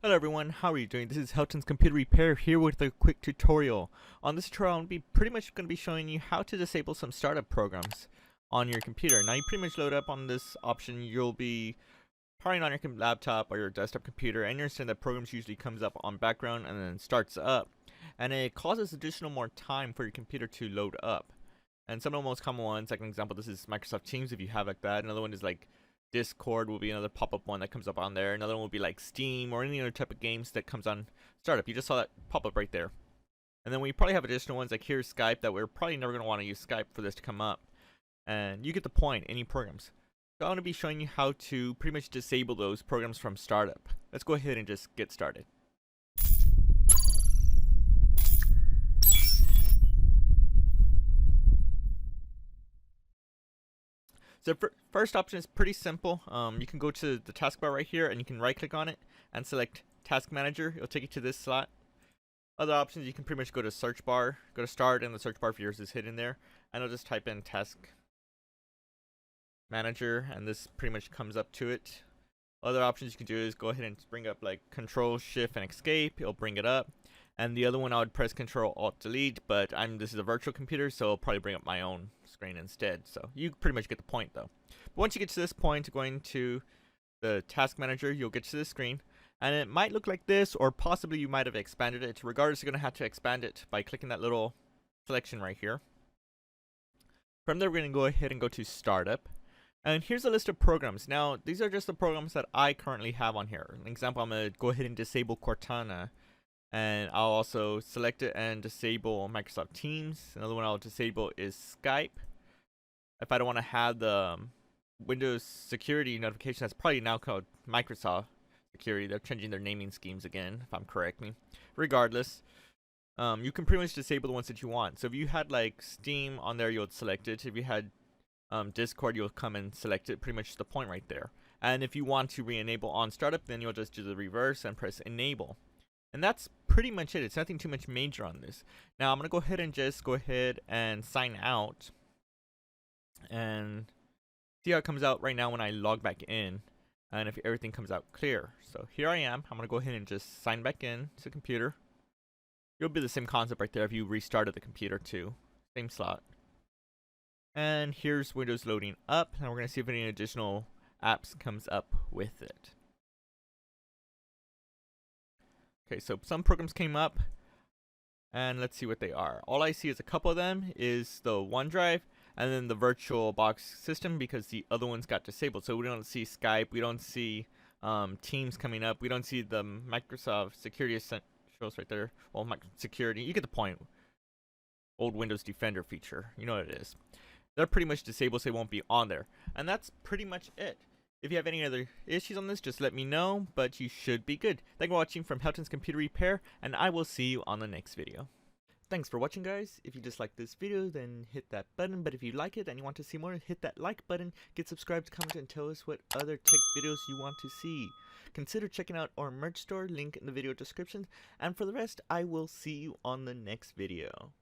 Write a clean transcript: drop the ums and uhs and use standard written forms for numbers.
Hello everyone, how are you doing? This is Helton's Computer Repair here with a quick tutorial. On this tutorial, I'll be pretty much going to be showing you how to disable some startup programs on your computer. Now you pretty much load up on this option, you'll be powering on your laptop or your desktop computer, and you understand that programs usually comes up on background and then starts up. And it causes additional more time for your computer to load up. And some of the most common ones, like an example, this is Microsoft Teams if you have like that. Another one is like Discord will be another pop-up one that comes up on there. Another one will be like Steam or any other type of games that comes on startup. You just saw that pop-up right there. And then we probably have additional ones like here's Skype that we're probably never going to want to use Skype for this to come up. And you get the point, any programs. So I'm going to be showing you how to pretty much disable those programs from startup. Let's go ahead and just get started. So first option is pretty simple. You can go to the taskbar right here and you can right click on it and select Task Manager. It'll take you to this slot. Other options, you can pretty much go to search bar, go to start, and the search bar for yours is hidden there. And I'll just type in Task Manager and this pretty much comes up to it. Other options you can do is go ahead and bring up like Control, Shift, and Escape. It'll bring it up. And the other one I would press Control, Alt, Delete, but this is a virtual computer, so I'll probably bring up my own screen instead. So you pretty much get the point though. But once you get to this point, going to the Task Manager, you'll get to this screen. And it might look like this, or possibly you might have expanded it. Regardless, you're going to have to expand it by clicking that little selection right here. From there, we're going to go ahead and go to Startup. And here's a list of programs. Now, these are just the programs that I currently have on here. An example, I'm going to go ahead and disable Cortana. And I'll also select it and disable Microsoft Teams. Another one I'll disable is Skype. If I don't want to have the Windows security notification, that's probably now called Microsoft Security. They're changing their naming schemes again, if I'm correct me. Regardless, you can pretty much disable the ones that you want. So if you had like Steam on there, you'll select it. If you had Discord, you'll come and select it. Pretty much the point right there. And if you want to re-enable on startup, then you'll just do the reverse and press enable. And that's pretty much it. It's nothing too much major on this. Now I'm going to go ahead and just go ahead and sign out. And see how it comes out right now when I log back in. And if everything comes out clear. So here I am. I'm going to go ahead and just sign back in to the computer. It'll be the same concept right there if you restarted the computer too. Same slot. And here's Windows loading up. And we're going to see if any additional apps comes up with it. Okay, so some programs came up, and let's see what they are. All I see is a couple of them is the OneDrive, and then the VirtualBox system because the other ones got disabled. So we don't see Skype, we don't see Teams coming up, we don't see the Microsoft Security Essentials right there. Well, Security, you get the point. Old Windows Defender feature, you know what it is. They're pretty much disabled, so they won't be on there. And that's pretty much it. If you have any other issues on this, just let me know, but you should be good. Thank you for watching from Helton's Computer Repair, and I will see you on the next video. Thanks for watching, guys. If you disliked this video, then hit that button, but if you like it and you want to see more, hit that like button, get subscribed, comment, and tell us what other tech videos you want to see. Consider checking out our merch store, link in the video description, and for the rest, I will see you on the next video.